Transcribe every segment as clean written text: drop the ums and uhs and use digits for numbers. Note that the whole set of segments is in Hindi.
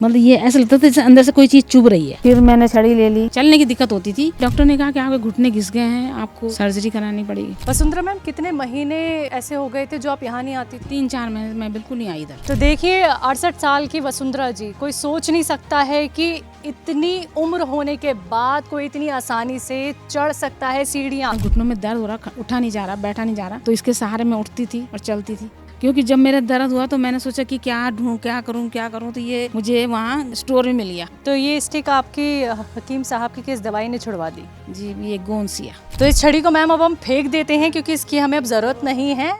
मतलब ये ऐसा लगता था जैसे अंदर से कोई चीज चुभ रही है। फिर मैंने छड़ी ले ली। चलने की दिक्कत होती थी। डॉक्टर ने कहा कि आपके घुटने घिस गए हैं, आपको सर्जरी करानी पड़ेगी। वसुंधरा मैम, कितने महीने ऐसे हो गए थे जो आप यहाँ नहीं आती थी? 3-4 महीने मैं बिल्कुल नहीं आई इधर। तो देखिए 68 साल की वसुंधरा जी, कोई सोच नहीं सकता है कि इतनी उम्र होने के बाद कोई इतनी आसानी से चढ़ सकता है सीढ़ियाँ। घुटनों में दर्द हो रहा, उठा नहीं जा रहा, बैठा नहीं जा रहा, तो इसके सहारे मैं उठती थी और चलती थी। क्योंकि जब मेरा दर्द हुआ तो मैंने सोचा कि क्या ढूंढूं, क्या करूं, तो ये मुझे वहाँ स्टोर में मिल गया। तो ये स्टिक आपकी हकीम साहब की किस दवाई ने छुड़वा दी? जी, ये गोंसिया। तो इस छड़ी को मैम अब हम फेंक देते हैं क्योंकि इसकी हमें अब जरूरत नहीं है।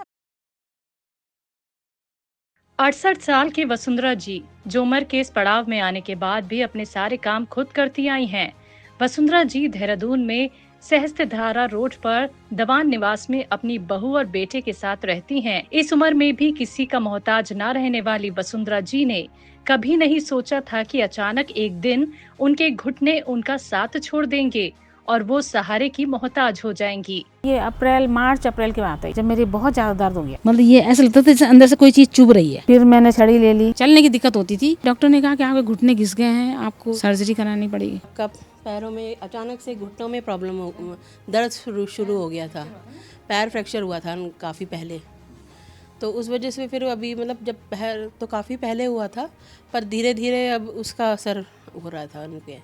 68 साल की वसुंधरा जी, जो उम्र के इस पड़ाव में आने के बाद भी अपने सारे काम खुद करती आई हैं। वसुंधरा जी देहरादून में सहस्त्रधारा रोड पर दवान निवास में अपनी बहू और बेटे के साथ रहती हैं। इस उम्र में भी किसी का मोहताज न रहने वाली वसुंधरा जी ने कभी नहीं सोचा था कि अचानक एक दिन उनके घुटने उनका साथ छोड़ देंगे और वो सहारे की मोहताज हो जाएंगी। ये मार्च अप्रैल की बात है, जब मेरी बहुत ज्यादा दर्द हो गया। मतलब ये ऐसा लगता था जैसे अंदर से कोई चीज चुभ रही है। फिर मैंने छड़ी ले ली। चलने की दिक्कत होती थी। डॉक्टर ने कहा कि आपके घुटने घिस गए हैं, आपको सर्जरी करानी पड़ेगी। कब पैरों में अचानक से घुटनों में दर्द शुरू हो गया था। पैर फ्रैक्चर हुआ था काफ़ी पहले, तो उस वजह से फिर अभी मतलब जब पैर तो काफ़ी पहले हुआ था, पर धीरे धीरे अब उसका असर हो रहा था उनके।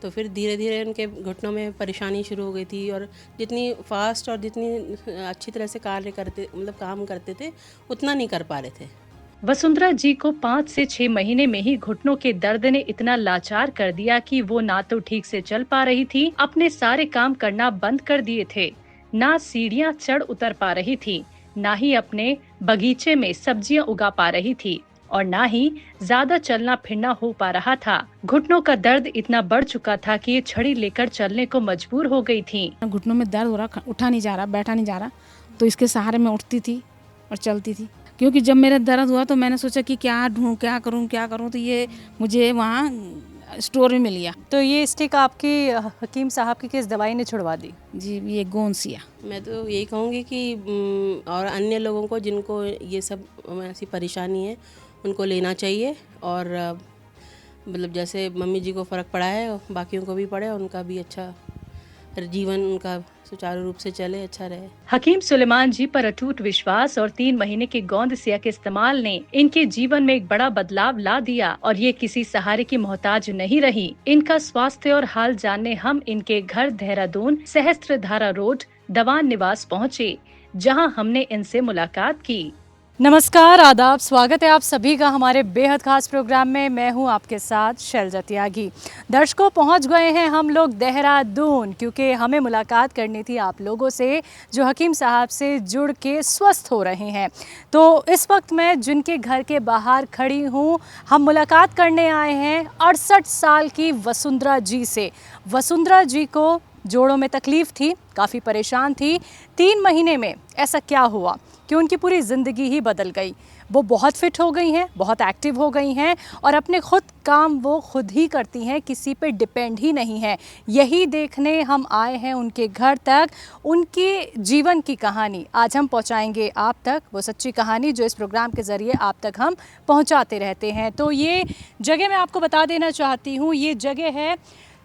तो फिर धीरे धीरे उनके घुटनों में परेशानी शुरू हो गई थी, और जितनी फास्ट और जितनी अच्छी तरह से काम करते थे उतना नहीं कर पा रहे थे। वसुंधरा जी को 5 से 6 महीने में ही घुटनों के दर्द ने इतना लाचार कर दिया कि वो ना तो ठीक से चल पा रही थी, अपने सारे काम करना बंद कर दिए थे, ना सीढ़ियाँ चढ़ उतर पा रही थी, ना ही अपने बगीचे में सब्जियां उगा पा रही थी, और ना ही ज्यादा चलना फिरना हो पा रहा था। घुटनों का दर्द इतना बढ़ चुका था कि ये छड़ी लेकर चलने को मजबूर हो गई थी। घुटनों में दर्द हो रहा, उठा नहीं जा रहा, बैठा नहीं जा रहा, तो इसके सहारे मैं उठती थी और चलती थी। क्योंकि जब मेरा दर्द हुआ तो मैंने सोचा कि क्या ढूंढूं, क्या करूं, तो ये मुझे वहाँ स्टोर में मिल गया। तो ये स्टिक आपकी हकीम साहब की किस दवाई ने छुड़वा दी? जी, ये गोंसिया। मैं तो यही कहूँगी कि और अन्य लोगों को जिनको ये सब ऐसी परेशानी है उनको लेना चाहिए, और मतलब जैसे मम्मी जी को फ़र्क पड़ा है बाकियों को भी पड़े, उनका भी अच्छा जीवन उनका सुचारू रूप से चले, अच्छा रहे। हकीम सुलेमान जी पर अटूट विश्वास और 3 महीने के गोंदसिया के इस्तेमाल ने इनके जीवन में एक बड़ा बदलाव ला दिया, और ये किसी सहारे की मोहताज नहीं रही। इनका स्वास्थ्य और हाल जानने हम इनके घर देहरादून सहस्त्रधारा रोड दवान निवास पहुँचे, जहाँ हमने इनसे मुलाकात की। नमस्कार, आदाब, स्वागत है आप सभी का हमारे बेहद खास प्रोग्राम में। मैं हूं आपके साथ शैलजा त्यागी। दर्शकों, पहुंच गए हैं हम लोग देहरादून, क्योंकि हमें मुलाकात करनी थी आप लोगों से जो हकीम साहब से जुड़ के स्वस्थ हो रहे हैं। तो इस वक्त मैं जिनके घर के बाहर खड़ी हूं, हम मुलाकात करने आए हैं 68 साल की वसुंधरा जी से। वसुंधरा जी को जोड़ों में तकलीफ थी, काफ़ी परेशान थी। 3 महीने में ऐसा क्या हुआ कि उनकी पूरी ज़िंदगी ही बदल गई। वो बहुत फिट हो गई हैं, बहुत एक्टिव हो गई हैं, और अपने खुद काम वो खुद ही करती हैं, किसी पे डिपेंड ही नहीं है। यही देखने हम आए हैं उनके घर तक। उनके जीवन की कहानी आज हम पहुंचाएंगे आप तक, वो सच्ची कहानी जो इस प्रोग्राम के ज़रिए आप तक हम पहुंचाते रहते हैं। तो ये जगह मैं आपको बता देना चाहती हूँ, ये जगह है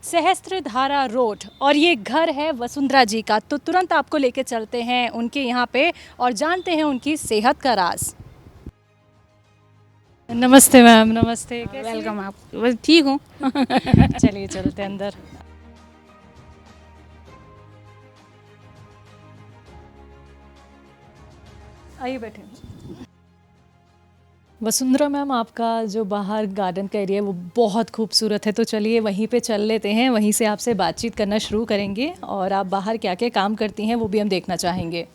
सहस्त्रधारा रोड, और ये घर है वसुंधरा जी का। तो तुरंत आपको लेके चलते हैं उनके यहाँ पे और जानते हैं उनकी सेहत का राज। नमस्ते मैम। नमस्ते, वेलकम। आप बस ठीक हूँ। चलिए चलते हैं अंदर। आइए बैठे। वसुंधरा मैम, आपका जो बाहर गार्डन का एरिया है वो बहुत खूबसूरत है, तो चलिए वहीं पे चल लेते हैं, वहीं से आपसे बातचीत करना शुरू करेंगे, और आप बाहर क्या क्या काम करती हैं वो भी हम देखना चाहेंगे।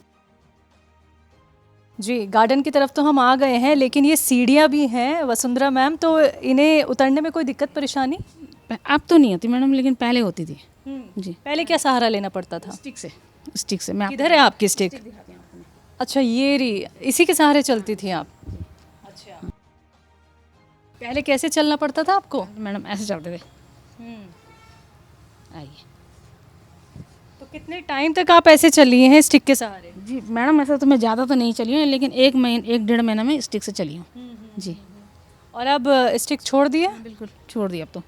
जी, गार्डन की तरफ तो हम आ गए हैं, लेकिन ये सीढ़ियाँ भी हैं वसुंधरा मैम, तो इन्हें उतरने में कोई दिक्कत परेशानी? अब तो नहीं होती मैडम, लेकिन पहले होती थी। जी। पहले क्या सहारा लेना पड़ता था? स्टिक से। मैं किधर है आपकी स्टिक? अच्छा, ये रही, इसी के सहारे चलती थी आप? अच्छा, पहले कैसे चलना पड़ता था आपको? मैडम ऐसे चलते थे। आइए। तो कितने टाइम तक आप ऐसे चली हैं स्टिक के सहारे? जी मैडम, ऐसा तो मैं ज़्यादा तो नहीं चली हूँ, लेकिन 1 1.5 महीना में स्टिक से चली हूँ। जी। और अब स्टिक छोड़ दिए? बिल्कुल छोड़ दिया अब तो।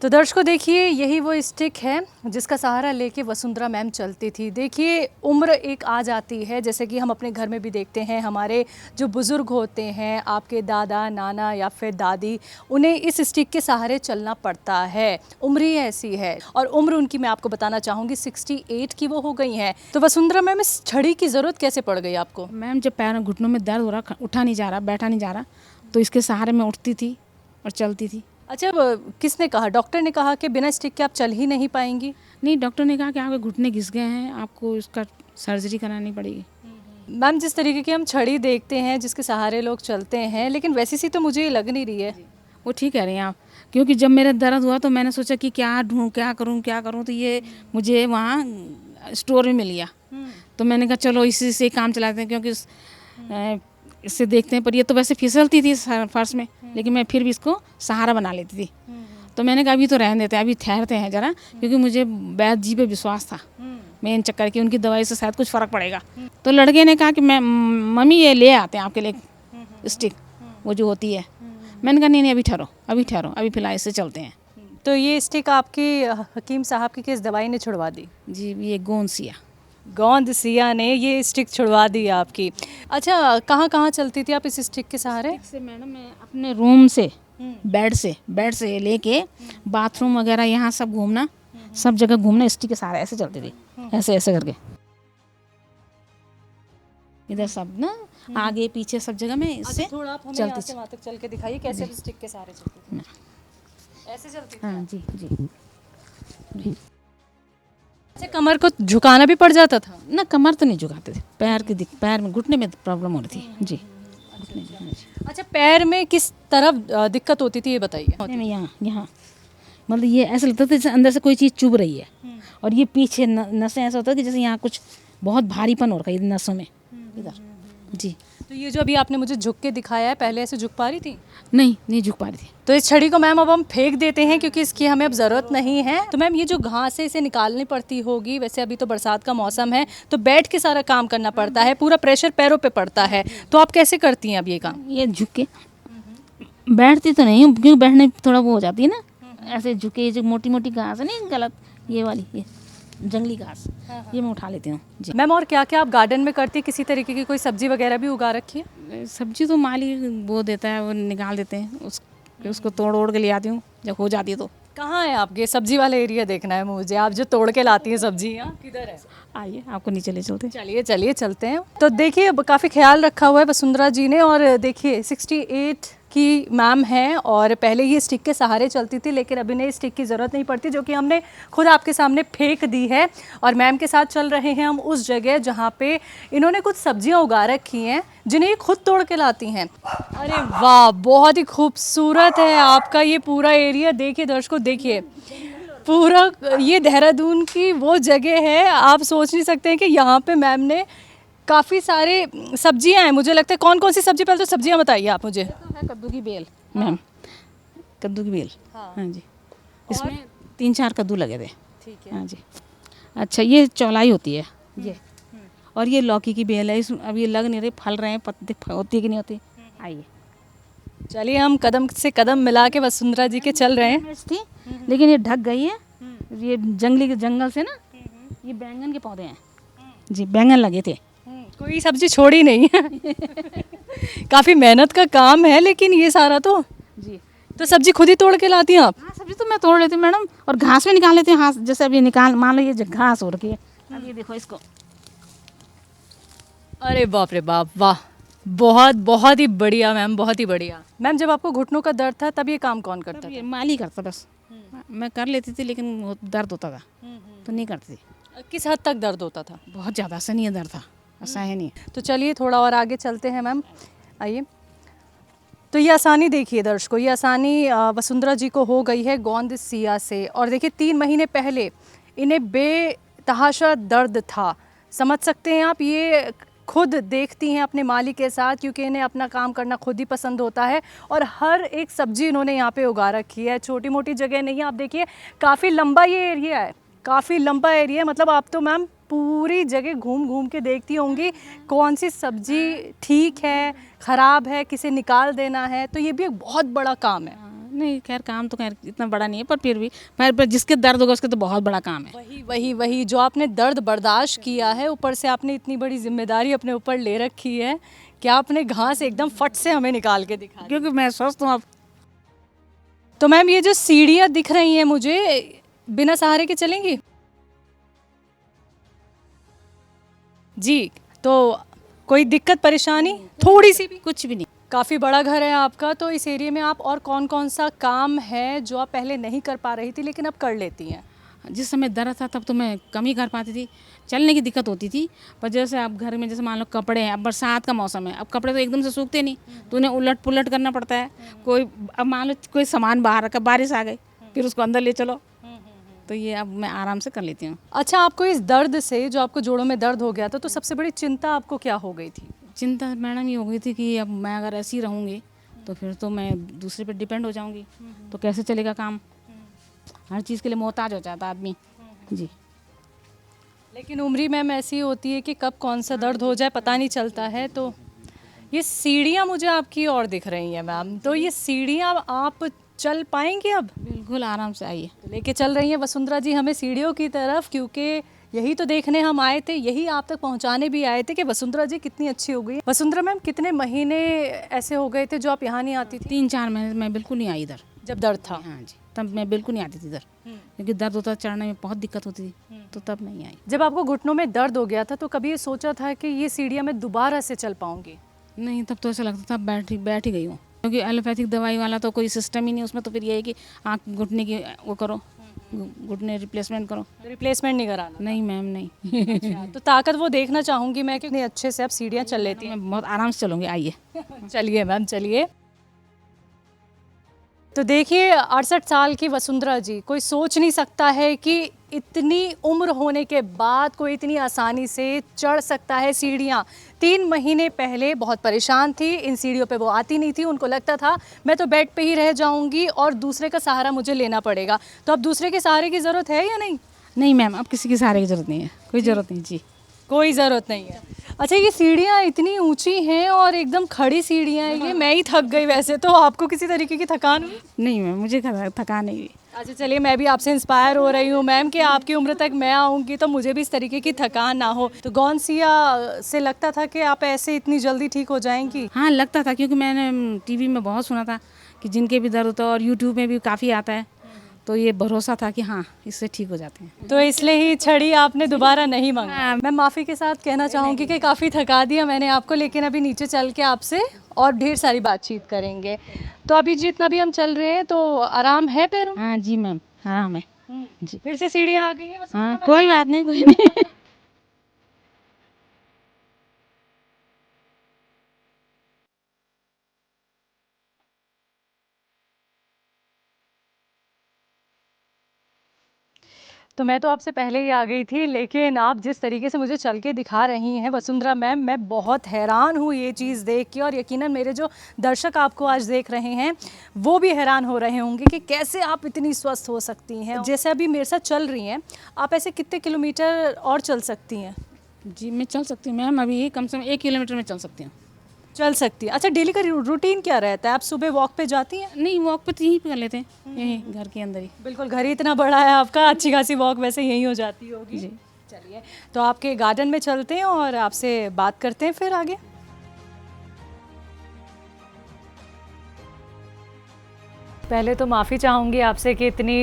तो दर्शकों देखिए, यही वो स्टिक है जिसका सहारा लेके वसुंधरा मैम चलती थी। देखिए उम्र एक आ जाती है, जैसे कि हम अपने घर में भी देखते हैं, हमारे जो बुज़ुर्ग होते हैं, आपके दादा नाना या फिर दादी, उन्हें इस स्टिक के सहारे चलना पड़ता है। उम्र ही ऐसी है और उम्र उनकी मैं आपको बताना चाहूँगी 68 की वो हो गई हैं। तो वसुंधरा मैम इस छड़ी की ज़रूरत कैसे पड़ गई आपको? मैम जब पैरों घुटनों में दर्द हो रहा, उठा नहीं जा रहा, बैठा नहीं जा रहा, तो इसके सहारे मैं उठती थी और चलती थी। अच्छा, किसने कहा? डॉक्टर ने कहा कि बिना स्टिक के आप चल ही नहीं पाएंगी? नहीं, डॉक्टर ने कहा कि आपके घुटने घिस गए हैं, आपको इसका सर्जरी करानी पड़ेगी। मैम जिस तरीके की हम छड़ी देखते हैं जिसके सहारे लोग चलते हैं, लेकिन वैसी सी तो मुझे लग नहीं रही है। वो ठीक कह रही हैं आप, क्योंकि जब मेरा दर्द हुआ तो मैंने सोचा कि क्या ढूंढूं, क्या करूं, तो ये मुझे वहाँ स्टोर में मिल गया। तो मैंने कहा चलो इसी से काम चलाते हैं, क्योंकि इससे देखते हैं। पर ये तो वैसे फिसलती थी फर्श में, लेकिन मैं फिर भी इसको सहारा बना लेती थी। तो मैंने कहा अभी तो रहने देते हैं, अभी ठहरते हैं ज़रा, क्योंकि मुझे वैद्य जी पे विश्वास था मेन चक्कर की, उनकी दवाई से शायद कुछ फ़र्क पड़ेगा। तो लड़के ने कहा कि मैं मम्मी ये ले आते हैं आपके लिए स्टिक, वो जो होती है। मैंने कहा नहीं अभी ठहरो, अभी फिलहाल इससे चलते हैं। तो ये स्टिक आपकी हकीम साहब की किस दवाई ने छुड़वा दी? जी, ये गोंदसिया गोंदसिया ने ये स्टिक छुड़वा दी आपकी। अच्छा, कहाँ कहाँ चलती थी आप इस स्टिक के सहारे? से मैडम मैं अपने रूम से बेड से लेके बाथरूम वगैरह यहाँ सब घूमना, सब जगह घूमना स्टिक के सहारे ऐसे चलती थी, ऐसे करके इधर सब ना, आगे पीछे सब जगह में इससे थोड़ा आप हमें चलती यहाँ से वहाँ तक चल के दिखाइए कैसे आप स्टिक के सहारे चलती थी। ऐसे चलती थी? हाँ जी। अच्छा, कमर को झुकाना भी पड़ जाता था? ना, कमर तो नहीं झुकाते थे, पैर में घुटने में प्रॉब्लम हो रही थी जी। अच्छा, पैर में किस तरफ दिक्कत होती थी ये बताइए? घुटने में यहाँ मतलब ये ऐसा लगता था जैसे अंदर से कोई चीज़ चुभ रही है, और ये पीछे नसें ऐसा होता है कि जैसे यहाँ कुछ बहुत भारीपन हो रखा है नसों में इधर जी। तो ये जो अभी आपने मुझे झुक के दिखाया है, पहले ऐसे झुक पा रही थी? नहीं झुक पा रही थी। तो इस छड़ी को मैम अब हम फेंक देते हैं क्योंकि इसकी हमें अब ज़रूरत नहीं है। तो मैम ये जो घास है इसे निकालनी पड़ती होगी, वैसे अभी तो बरसात का मौसम है तो बैठ के सारा काम करना पड़ता है, पूरा प्रेशर पैरों पे पड़ता है, तो आप कैसे करती हैं अब ये काम? ये झुक के बैठती तो नहीं हूँ, क्योंकि बैठने थोड़ा वो हो जाती है ना, ऐसे झुके जो मोटी मोटी घास है ना गलत, ये वाली ये जंगली घास, ये मैं उठा लेती हूँ जी। मैम और क्या क्या आप गार्डन में करती हैं? किसी तरीके की कोई सब्जी वगैरह भी उगा रखी है? सब्जी तो माली वो देता है, वो निकाल देते हैं, उसको तोड़ ओड़ के ले आती हूँ जब हो जाती है तो। कहाँ है आपके सब्जी वाला एरिया? देखना है मुझे, आप जो तोड़ के लाती हैं सब्जी, यहाँ किधर है? आइए आपको नीचे ले चलते हैं। चलिए चलते हैं। तो देखिए काफ़ी ख्याल रखा हुआ है वसुंधरा जी ने, और देखिए 68 की मैम हैं और पहले ये स्टिक के सहारे चलती थी, लेकिन अभी इन्हें स्टिक की ज़रूरत नहीं पड़ती, जो कि हमने खुद आपके सामने फेंक दी है। और मैम के साथ चल रहे हैं हम उस जगह जहाँ पे इन्होंने कुछ सब्जियाँ उगा रखी हैं जिन्हें ये खुद तोड़ के लाती हैं। अरे वाह, बहुत ही खूबसूरत है आपका ये पूरा एरिया। देखिए दर्शकों, देखिए पूरा ये देहरादून की वो जगह है, आप सोच नहीं सकते हैं कि यहाँ पे मैम ने काफ़ी सारे सब्जियां हैं। मुझे लगता है कौन कौन सी सब्जी, पहले तो सब्जियां बताइए आप मुझे। कद्दू की बेल मैम, कद्दू की बेल, हाँ जी, इसमें 3-4 कद्दू लगे थे। ठीक है, हाँ जी। अच्छा, ये चौलाई होती है ये, और ये लौकी की बेल है। इस अब ये लग नहीं रहे, फल रहे हैं, पत्ते होती कि नहीं होती। आइए चलिए हम कदम से कदम मिला के वसुंधरा जी के चल रहे हैं। मिर्च थी लेकिन ये ढक गई है, ये जंगल से ना, ये बैंगन के पौधे हैं जी, बैंगन लगे थे। कोई सब्जी छोड़ी नहीं है। काफ़ी मेहनत का काम है, लेकिन ये सारा तो जी। तो सब्जी खुद ही तोड़ के लाती हैं आप? हाँ, सब्जी तो मैं तोड़ लेती हूँ मैडम, और घास भी निकाल लेती हूँ। हाँ, जैसे अभी निकाल, मान लो ये घास हो रखी है, अब ये देखो इसको। अरे बाप रे बाप, वाह, बहुत बहुत ही बढ़िया मैम, बहुत ही बढ़िया। मैम जब आपको घुटनों का दर्द था तब ये काम कौन करता तब था? ये माली करता, बस मैं कर लेती थी, लेकिन वो दर्द होता था तो नहीं करती थी। किस हद तक दर्द होता था? बहुत ज़्यादा असहनीय दर्द था, असहनीय नहीं। तो चलिए थोड़ा और आगे चलते हैं मैम, आइए। तो ये आसानी देखिए दर्शकों, ये आसानी वसुंधरा जी को हो गई है गोंदसिया से। और देखिए 3 महीने पहले इन्हें बेतहाशा दर्द था, समझ सकते हैं आप। ये खुद देखती हैं अपने माली के साथ, क्योंकि इन्हें अपना काम करना खुद ही पसंद होता है, और हर एक सब्जी इन्होंने यहाँ पे उगा रखी है। छोटी मोटी जगह नहीं है, आप देखिए काफ़ी लंबा ये एरिया है, काफ़ी लंबा एरिया है। मतलब आप तो मैम पूरी जगह घूम घूम के देखती होंगी कौन सी सब्जी ठीक है, ख़राब है, किसे निकाल देना है, तो ये भी एक बहुत बड़ा काम है। नहीं खैर काम तो खैर इतना बड़ा नहीं है, पर फिर भी पर जिसके दर्द होगा उसके तो बहुत बड़ा काम है। वही जो आपने दर्द बर्दाश्त किया है, ऊपर से आपने इतनी बड़ी जिम्मेदारी अपने ऊपर ले रखी है कि आपने घास एकदम फट से हमें निकाल के दिखा दी। क्योंकि मैं स्वस्थ हूँ अब। तो मैम ये जो सीढ़ियाँ दिख रही हैं मुझे, बिना सहारे के चलेंगी जी? तो कोई दिक्कत परेशानी थोड़ी सी भी? कुछ भी नहीं। काफ़ी बड़ा घर है आपका, तो इस एरिया में आप और कौन कौन सा काम है जो आप पहले नहीं कर पा रही थी लेकिन अब कर लेती हैं? जिस समय दर्द था तब तो मैं कम ही कर पाती थी, चलने की दिक्कत होती थी। पर जैसे अब घर में जैसे मान लो कपड़े हैं, अब बरसात का मौसम है, अब कपड़े तो एकदम से सूखते नहीं, तो उन्हें उलट पुलट करना पड़ता है। कोई अब मान लो कोई सामान बाहर रखा, बारिश आ गई, फिर उसको अंदर ले चलो, तो ये अब मैं आराम से कर लेती हूँ। अच्छा, आपको इस दर्द से, जो आपको जोड़ों में दर्द हो गया था, तो सबसे बड़ी चिंता आपको क्या हो गई थी? चिंता मैडम ये हो गई थी कि अब मैं अगर ऐसी रहूँगी तो फिर तो मैं दूसरे पर डिपेंड हो जाऊँगी, तो कैसे चलेगा काम? हर चीज़ के लिए मोहताज हो जाता आदमी जी। लेकिन उम्र मैम ऐसी होती है कि कब कौन सा दर्द हो जाए पता नहीं चलता है। तो ये सीढ़ियाँ मुझे आपकी और दिख रही हैं मैम, तो ये सीढ़ियाँ आप चल पाएंगी अब? बिल्कुल आराम से आइए। तो लेके चल रही हैं वसुंधरा जी हमें सीढ़ियों की तरफ, क्योंकि यही तो देखने हम आए थे, यही आप तक पहुंचाने भी आए थे कि वसुंधरा जी कितनी अच्छी हो गई। वसुंधरा मैम, कितने महीने ऐसे हो गए थे जो आप यहाँ नहीं आती थी? 3-4 महीने मैं बिल्कुल नहीं आई इधर, जब दर्द था? हाँ जी, तब मैं बिल्कुल नहीं आती थी इधर, क्योंकि दर्द होता, चढ़ने में बहुत दिक्कत होती थी, तो तब नहीं आई। जब आपको घुटनों में दर्द हो गया था तो कभी ये सोचा था कि ये सीढ़ियाँ मैं दोबारा से चल पाऊंगी? नहीं, तब तो ऐसा लगता था बैठ ही गई हूँ, क्योंकि एलोपैथिक दवाई वाला तो कोई सिस्टम ही नहीं उसमें। तो फिर ये है कि आँख घुटने की वो करो, घुटने रिप्लेसमेंट करो। तो रिप्लेसमेंट नहीं कराना? नहीं मैम नहीं। अच्छा, तो ताकत वो देखना चाहूँगी मैं कि कितने अच्छे से आप सीढ़ियाँ चल लेती हैं। मैं बहुत आराम से चलूँगी, आइए। चलिए मैम, चलिए। तो देखिए 68 साल की वसुंधरा जी, कोई सोच नहीं सकता है कि इतनी उम्र होने के बाद कोई इतनी आसानी से चढ़ सकता है सीढ़ियाँ। 3 महीने पहले बहुत परेशान थी, इन सीढ़ियों पे वो आती नहीं थी, उनको लगता था मैं तो बेड पे ही रह जाऊंगी और दूसरे का सहारा मुझे लेना पड़ेगा। तो अब दूसरे के सहारे की ज़रूरत है या नहीं? नहीं मैम, अब किसी की सहारे की ज़रूरत नहीं है, कोई ज़रूरत नहीं जी, कोई ज़रूरत नहीं है। अच्छा, ये सीढ़ियाँ इतनी ऊंची हैं और एकदम खड़ी सीढ़ियाँ हैं, ये मैं ही थक गई। वैसे तो आपको किसी तरीके की थकान हुई? नहीं मैम, मुझे थकान नहीं हुई। अच्छा चलिए, मैं भी आपसे इंस्पायर हो रही हूँ मैम कि आपकी उम्र तक मैं आऊँगी तो मुझे भी इस तरीके की थकान ना हो। तो गौनसिया से लगता था कि आप ऐसे इतनी जल्दी ठीक हो जाएंगी? हाँ लगता था, क्योंकि मैंने टीवी में बहुत सुना था कि जिनके भी दर्द होता है, और यूट्यूब में भी काफ़ी आता है, तो ये भरोसा था कि हाँ इससे ठीक हो जाते हैं। तो इसलिए ही छड़ी आपने दोबारा नहीं मांगा। मैं माफ़ी के साथ कहना चाहूँगी कि काफ़ी थका दिया मैंने आपको, लेकिन अभी नीचे चल के आपसे और ढेर सारी बातचीत करेंगे। तो अभी जितना भी हम चल रहे हैं तो आराम है पैरों? हाँ जी मैम, आराम है जी। फिर से सीढ़ियाँ आ गई हैं? हाँ कोई बात नहीं, कोई नहीं। तो मैं तो आपसे पहले ही आ गई थी, लेकिन आप जिस तरीके से मुझे चल के दिखा रही हैं वसुंधरा मैम, मैं बहुत हैरान हूँ ये चीज़ देख के, और यकीनन मेरे जो दर्शक आपको आज देख रहे हैं वो भी हैरान हो रहे होंगे कि कैसे आप इतनी स्वस्थ हो सकती हैं। जैसे अभी मेरे साथ चल रही हैं, आप ऐसे कितने किलोमीटर और चल सकती हैं? जी मैं चल सकती हूँ मैम, अभी कम से कम 1 किलोमीटर में चल सकती हूँ। चल सकती है। अच्छा, डेली का रूटीन क्या रहता है? आप सुबह वॉक पे जाती हैं? नहीं, वॉक पे यहीं पे कर लेते हैं, यहीं घर के अंदर ही। बिल्कुल, घर ही इतना बड़ा है आपका, अच्छी खासी वॉक वैसे यहीं हो जाती होगी जी। चलिए, तो आपके गार्डन में चलते हैं और आपसे बात करते हैं फिर आगे। पहले तो माफ़ी चाहूँगी आपसे कि इतनी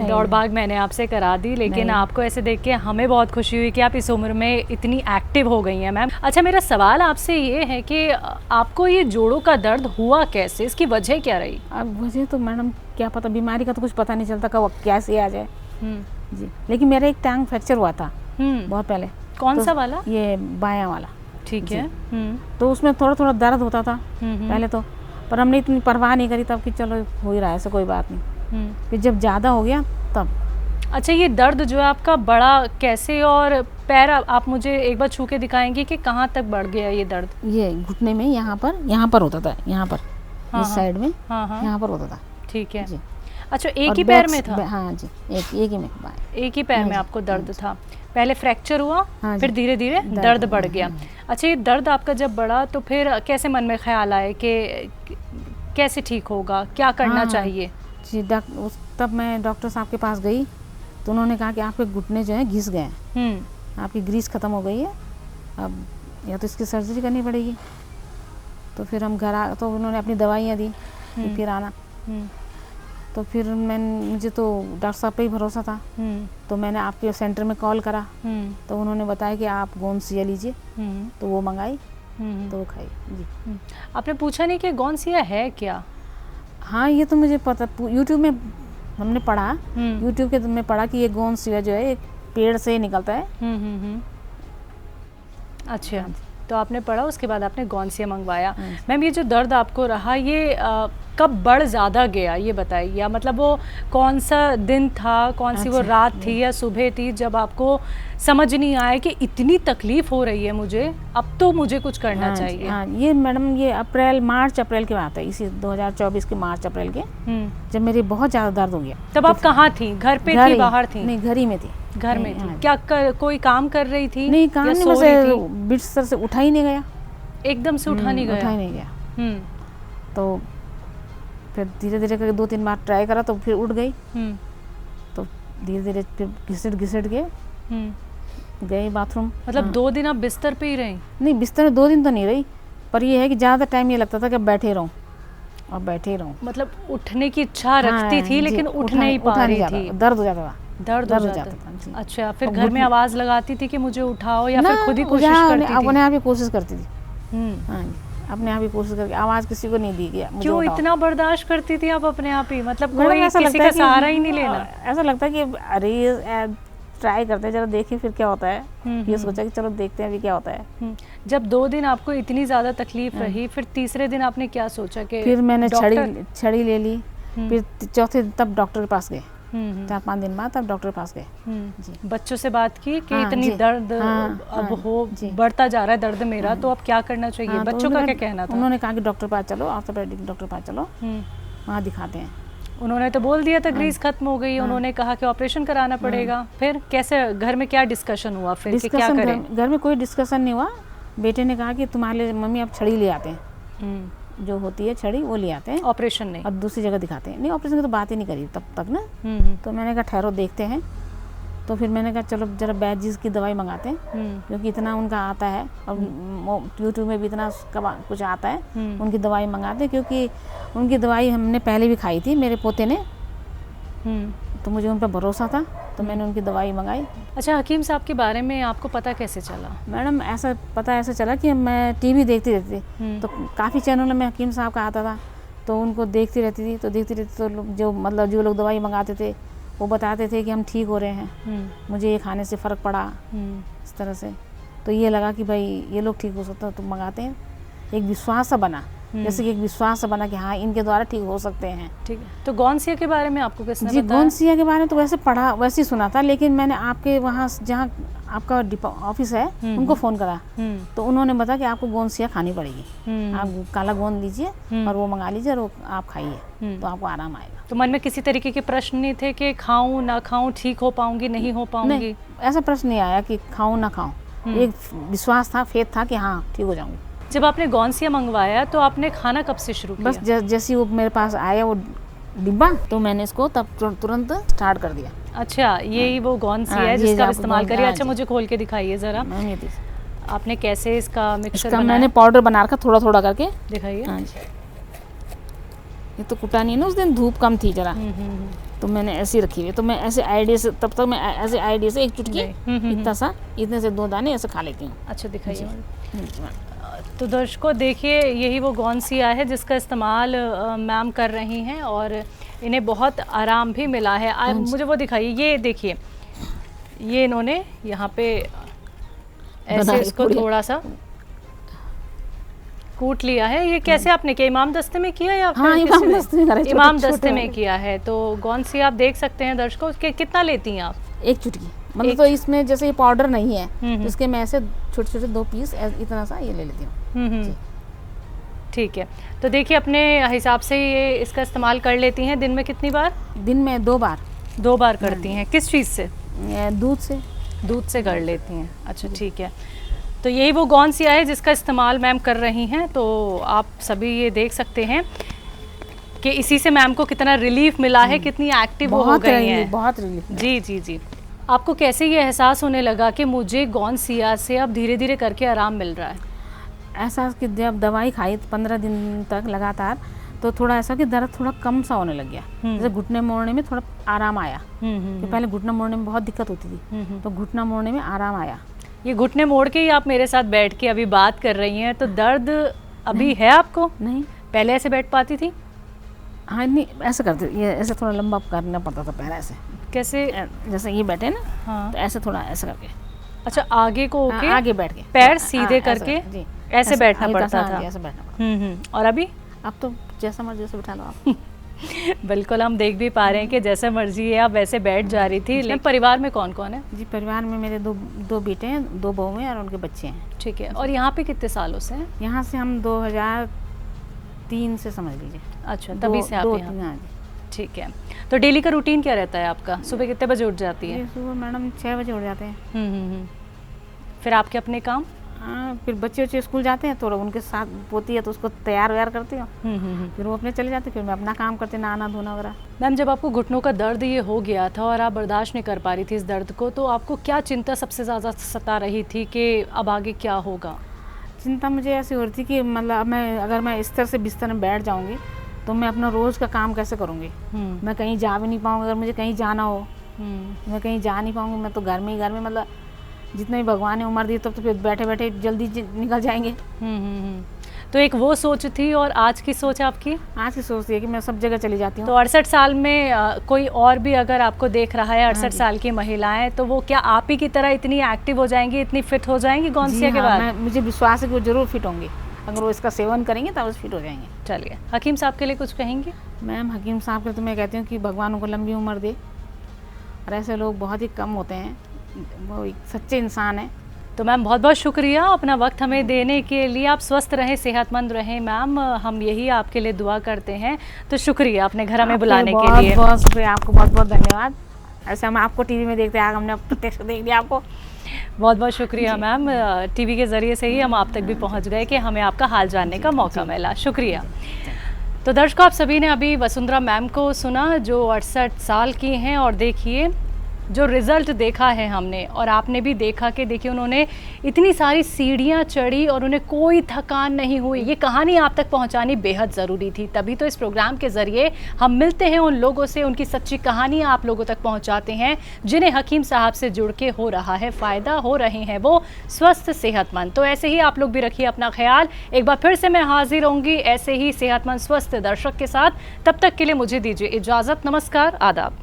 दौड़ भाग मैंने आपसे करा दी, लेकिन आपको ऐसे देख के हमें बहुत खुशी हुई कि आप इस उम्र में इतनी एक्टिव हो गई हैं मैम। अच्छा, मेरा सवाल आपसे ये है कि आपको ये जोड़ों का दर्द हुआ कैसे, इसकी वजह क्या रही? अब वजह तो मैडम क्या पता, बीमारी का तो कुछ पता नहीं चलता कब कैसे आ जाए जी। लेकिन मेरा एक टांग फ्रैक्चर हुआ था बहुत पहले। कौन सा वाला? ये बायां वाला। ठीक है। तो उसमें थोड़ा थोड़ा दर्द होता था पहले तो, पर हमने इतनी परवाह नहीं करी तब कि चलो हो ही रहा है, ऐसा कोई बात नहीं। फिर जब ज़्यादा हो गया तब। अच्छा, ये दर्द जो है आपका बड़ा कैसे, और पैर आप मुझे एक बार छू के दिखाएंगे कि कहाँ तक बढ़ गया ये दर्द? ये घुटने में यहाँ पर होता था, यहाँ पर इस साइड में यहाँ पर होता था। ठीक है। अच्छा, एक और ही पैर बैक- में था? हाँ जी, एक ही में बाएं। एक ही पैर में आपको दर्द था? पहले फ्रैक्चर हुआ, हाँ फिर जी। धीरे धीरे दर्द बढ़ गया। अच्छा, ये दर्द आपका जब बढ़ा तो फिर कैसे मन में ख्याल आए कि कैसे ठीक होगा, क्या करना हाँ, चाहिए? जी तब मैं डॉक्टर साहब के पास गई तो उन्होंने कहा कि आपके घुटने जो है घिस गए हैं, आपकी ग्रीस ख़त्म हो गई है, अब या तो इसकी सर्जरी करनी पड़ेगी। तो फिर हम घर आ तो उन्होंने अपनी दवाइयाँ दी कि फिर आना। तो फिर मुझे तो डॉक्टर साहब पे ही भरोसा था, तो मैंने आपके सेंटर में कॉल करा तो उन्होंने बताया कि आप गोंदसिया लीजिए, तो वो मंगाई तो वो खाई जी। आपने पूछा नहीं कि गोंदसिया है क्या? हाँ, ये तो मुझे पता, यूट्यूब में हमने पढ़ा, यूट्यूब के में पढ़ा कि ये गोंदसिया जो है एक पेड़ से निकलता है। अच्छा, तो आपने पढ़ा, उसके बाद आपने गोंदसिया मंगवाया। मैम, ये जो दर्द आपको रहा ये कब बढ़ ज़्यादा गया ये बताइए, या मतलब वो कौन सा दिन था, कौन सी वो अच्छा, रात थी या सुबह थी जब आपको समझ नहीं आया कि इतनी तकलीफ हो रही है मुझे, अब तो मुझे कुछ करना हाँ, चाहिए? हाँ, ये मैडम ये मार्च अप्रैल के बात है, इसी 2024 के मार्च अप्रैल के, जब मेरी बहुत ज़्यादा दर्द हो गया। तब आप कहाँ थी? घर पे घर थी, ही- बाहर थी? नहीं, घर ही में थी। घर में हाँ थी। जी। क्या कोई काम कर रही थी? नहीं, काम या नहीं, सो बस रही थी? बिस्तर से उठा ही नहीं गया, एकदम से उठा नहीं उठा गया? ही नहीं गया। हम्म, तो फिर धीरे धीरे करके 2-3 बार ट्राई करा तो फिर उठ गई। हम्म, तो धीरे धीरे फिर घिसट के हम्म। गए बाथरूम। मतलब हाँ। 2 दिन आप बिस्तर पे ही रही? नहीं, बिस्तर में 2 दिन तो नहीं रही, पर ये है कि ज़्यादा टाइम ये लगता था कि बैठे रहूं और बैठे ही रहूं। मतलब उठने की इच्छा रखती हाँ, थी जी, लेकिन उठ नहीं पा उठा रही जाता थी? था, दर्द हो जाता था। दर्द हो जाता था जी। अच्छा, फिर और घर में घुटने- आवाज लगाती थी कि मुझे उठाओ, या फिर ना, खुद ही कोशिश यहाँ करती थी? अपने आप ही कोशिश करती थी। हम्म। हाँ जी, अपने आप ही कोशिश करके, आवाज़ किसी को नहीं दी गया। क्यों इतना बर्दाश्त करती थी आप अपने आप ही? मतलब मैडम, कोई ऐसा किसी लगता का है कि- सहारा ही नहीं लेना? ऐसा लगता है कि अरे ये ट्राई करते हैं, जरा देखिए फिर क्या होता है। ये सोचा कि चलो देखते हैं अभी क्या होता है। जब 2 दिन आपको इतनी ज्यादा तकलीफ रही, फिर तीसरे दिन आपने क्या सोचा कि फिर मैंने डॉक्टर- छड़ी ले ली, फिर चौथे तब डॉक्टर के पास गए, हम्म, 4-5 दिन बाद तब डॉक्टर के पास गए। हम्म। बच्चों से बात की कि हाँ, इतनी जी। दर्द हाँ, अब हाँ, हो, जी। बढ़ता जा रहा है दर्द मेरा, तो अब क्या करना चाहिए? हाँ, तो बच्चों का क्या उन्होंने- कहना था? उन्होंने कहा कि डॉक्टर के पास चलो, ऑर्थोपेडिक डॉक्टर के पास चलो, हम्म। वहाँ दिखाते हैं। उन्होंने तो बोल दिया था ग्रीस खत्म हो गई, उन्होंने कहा कि ऑपरेशन कराना पड़ेगा। फिर कैसे घर में क्या डिस्कशन हुआ फिर कि क्या डिस्कशन करें? घर में कोई डिस्कशन नहीं हुआ। बेटे ने कहा कि तुम्हारे लिए मम्मी अब छड़ी ले आते हैं, जो होती है छड़ी वो ले आते हैं, ऑपरेशन नहीं? और दूसरी जगह दिखाते हैं। नहीं, ऑपरेशन की तो बात ही नहीं करी तब तक ना। तो मैंने कहा ठहरो देखते हैं। तो फिर मैंने कहा चलो जरा बैजिस की दवाई मंगाते हैं, क्योंकि इतना उनका आता है और यूट्यूब में भी इतना कुछ आता है, उनकी दवाई मंगाते हैं। क्योंकि उनकी दवाई हमने पहले भी खाई थी, मेरे पोते ने, तो मुझे उन पर भरोसा था, तो मैंने उनकी दवाई मंगाई। अच्छा, हकीम साहब के बारे में आपको पता कैसे चला? मैडम, ऐसा पता ऐसे चला कि मैं टीवी देखती रहती थी, तो काफ़ी चैनलों में हकीम साहब का आता था, तो उनको देखती रहती थी। तो जो लोग दवाई मंगाते थे वो बताते थे कि हम ठीक हो रहे हैं, मुझे ये खाने से फ़र्क पड़ा, इस तरह से। तो ये लगा कि भाई ये लोग ठीक हो सकते हैं, तो मंगाते हैं। एक विश्वास सा बना, जैसे कि एक विश्वास सा बना कि हाँ इनके द्वारा ठीक हो सकते हैं। ठीक है, तो गोंदसिया के बारे में आपको किसने जी, बताया? गोंदसिया के बारे में तो वैसे पढ़ा, वैसे ही सुना था, लेकिन मैंने आपके वहाँ जहाँ आपका ऑफिस है उनको फ़ोन करा, तो उन्होंने बताया कि आपको गोंदसिया खानी पड़ेगी, आप काला गोंद लीजिए और वो मंगा लीजिए और वो आप खाइए, तो आपको आराम आएगा। तो मन में किसी तरीके के प्रश्न नहीं थे कि खाऊं ना खाऊं, ठीक हो पाऊंगी नहीं हो पाऊंगी? नहीं, ऐसा प्रश्न नहीं आया कि खाऊं ना खाऊं। एक विश्वास था, फेथ था कि हाँ ठीक हो जाऊंगी। जब आपने गोंदसिया मंगवाया तो आपने खाना कब से शुरू किया? बस जैसे वो मेरे पास आया वो डिब्बा, तो मैंने इसको तब तुरंत स्टार्ट कर दिया। अच्छा, यही वो गोंदसिया हाँ, है ये जिसका जो आप आपको इस्तेमाल गोंद- करिए। हाँ अच्छा, जी। मुझे खोल के दिखाइए ज़रा, मैम ये आपने कैसे इसका मिक्सचर इसका बनाया? मैंने पाउडर बना रखा थोड़ा थोड़ा करके। दिखाइए। हाँ जी, ये तो कुटा नहीं ना, उस दिन धूप कम थी जरा, तो मैंने ऐसे ही रखी हुई। तो मैं ऐसे आइडिया से तब तक मैं ऐसे आइडिया से एक चुटकी इतने से 2 दाने ऐसे खा लेती हूँ। अच्छा, दिखाइए। तो दर्शकों देखिए, यही वो गोंदसिया है जिसका इस्तेमाल मैम कर रही हैं और इन्हें बहुत आराम भी मिला है। मुझे वो दिखाइए, ये देखिए, ये इन्होंने यहाँ पे ऐसे इसको थोड़ा सा कूट लिया है। ये कैसे आपने किया? इमाम दस्ते में किया या हाँ, फिर इमाम किसी ने? दस्ते में करा, इमाम छोटे- दस्ते छोटे में किया है। तो गोंदसिया आप देख सकते हैं दर्शकों, कितना लेती हैं आप? एक चुटकी, मतलब तो इसमें जैसे ये पाउडर नहीं है तो इसके मैं ऐसे छोटे छोटे 2 पीस इतना सा ये ले लेती हूँ। ठीक है, तो देखिए अपने हिसाब से ये इसका इस्तेमाल कर लेती हैं दिन में कितनी बार? दिन में 2 बार। 2 बार करती हैं। किस चीज़ से? दूध से। दूध से कर लेती हैं। अच्छा ठीक है, तो यही वो गोंद सिया है जिसका इस्तेमाल मैम कर रही हैं। तो आप सभी ये देख सकते हैं कि इसी से मैम को कितना रिलीफ मिला है, कितनी एक्टिव हो गई हैं। बहुत रिलीफ। जी जी जी। आपको कैसे ये एहसास होने लगा कि मुझे गोंद सिया से अब धीरे धीरे करके आराम मिल रहा है? एहसास कि जब दवाई खाई 15 दिन तक लगातार, तो थोड़ा ऐसा कि दर्द थोड़ा कम सा होने लग गया। जैसे घुटने मोड़ने में थोड़ा आराम आया। कि पहले घुटना मोड़ने में बहुत दिक्कत होती थी, तो घुटना मोड़ने में आराम आया। ये घुटने मोड़ के ही आप मेरे साथ बैठ के अभी बात कर रही हैं, तो दर्द अभी है आपको? नहीं, पहले ऐसे बैठ पाती थी? हाँ नहीं, ऐसे करते, ये ऐसे थोड़ा लंबा करना पड़ता था पहले। ऐसे कैसे? जैसे ये बैठे ना, हाँ। तो ऐसे थोड़ा ऐसे करके। अच्छा, आगे को होके आगे बैठ के पैर सीधे करके जी, ऐसे बैठना हल्का पड़ता सा, था। ऐसे बैठना पड़ता। और अभी? अब तो जैसा मर्जी वैसे बैठा लो आप। बिल्कुल, हम देख भी पा रहे हैं कि जैसे मर्जी है आप वैसे बैठ जा रही थी। लेकिन परिवार में कौन कौन है? जी, परिवार में मेरे दो बेटे हैं, 2 बहू हैं और उनके बच्चे हैं। ठीक है, और यहाँ पे कितने सालों से हैं? यहाँ से हम 2003 से समझ लीजिए। अच्छा, तभी से आप यहाँ? हाँ जी। ठीक है, तो डेली का रूटीन क्या रहता है आपका? सुबह कितने बजे उठ जाती है? सुबह मैडम 6 बजे उठ जाते हैं। फिर आपके अपने काम? हाँ, फिर बच्चे स्कूल जाते हैं तो उनके साथ पोती है तो उसको तैयार व्यार करती हूँ। फिर वो अपने चले जाते, फिर मैं अपना काम करती, नहाना धोना वगैरह। मैम, जब आपको घुटनों का दर्द ये हो गया था और आप बर्दाश्त नहीं कर पा रही थी इस दर्द को, तो आपको क्या चिंता सबसे ज़्यादा सता रही थी कि अब आगे क्या होगा? चिंता मुझे ऐसी हो रही थी कि मतलब अगर मैं इस तरह से बिस्तर में बैठ जाऊँगी तो मैं अपना रोज़ का काम कैसे करूँगी? मैं कहीं जा भी नहीं पाऊँगी। अगर मुझे कहीं जाना हो, मैं कहीं जा नहीं पाऊँगी। मैं तो घर में मतलब जितने भी भगवान ने उम्र दी तब तो फिर बैठे बैठे जल्दी निकल जाएंगे। तो एक वो सोच थी, और आज की सोच आपकी? आज की सोच है कि मैं सब जगह चली जाती हूँ। तो 68 साल में कोई और भी अगर आपको देख रहा है, 68 साल की महिलाएं, तो वो क्या आप ही की तरह इतनी एक्टिव हो जाएंगी, इतनी फिट हो जाएंगी गोंद सिया के बाद? मुझे विश्वास है कि वो जरूर फिट होंगे। अगर वो इसका सेवन करेंगे तब फिट हो जाएंगे। चलिए, हकीम साहब के लिए कुछ कहेंगे? मैम, हकीम साहब के तो मैं कहती हूँ कि भगवान उनको लंबी उम्र दे, और ऐसे लोग बहुत ही कम होते हैं, वो एक सच्चे इंसान है। तो मैम, बहुत बहुत शुक्रिया अपना वक्त हमें देने के लिए। आप स्वस्थ रहें, सेहतमंद रहें मैम, हम यही आपके लिए दुआ करते हैं। तो शुक्रिया अपने घर हमें बुलाने के लिए। बहुत शुक्रिया, आपको बहुत बहुत धन्यवाद। ऐसे हम आपको टीवी में देखते हैं, आज हमने प्रत्यक्ष देख लिया आपको। बहुत बहुत शुक्रिया मैम, टीवी के ज़रिए से ही हम आप तक भी पहुंच गए कि हमें आपका हाल जानने का मौका मिला। शुक्रिया। तो दर्शकों, आप सभी ने अभी वसुंधरा मैम को सुना जो 68 साल की हैं, और देखिए जो रिज़ल्ट देखा है हमने, और आपने भी देखा कि देखिए उन्होंने इतनी सारी सीढ़ियाँ चढ़ी और उन्हें कोई थकान नहीं हुई। ये कहानी आप तक पहुंचानी बेहद ज़रूरी थी, तभी तो इस प्रोग्राम के ज़रिए हम मिलते हैं उन लोगों से, उनकी सच्ची कहानियाँ आप लोगों तक पहुंचाते हैं जिन्हें हकीम साहब से जुड़ के हो रहा है फ़ायदा, हो रहे हैं वो स्वस्थ सेहतमंद। तो ऐसे ही आप लोग भी रखिए अपना ख्याल। एक बार फिर से मैं हाजिर होंगी ऐसे ही सेहतमंद स्वस्थ दर्शक के साथ। तब तक के लिए मुझे दीजिए इजाज़त। नमस्कार, आदाब।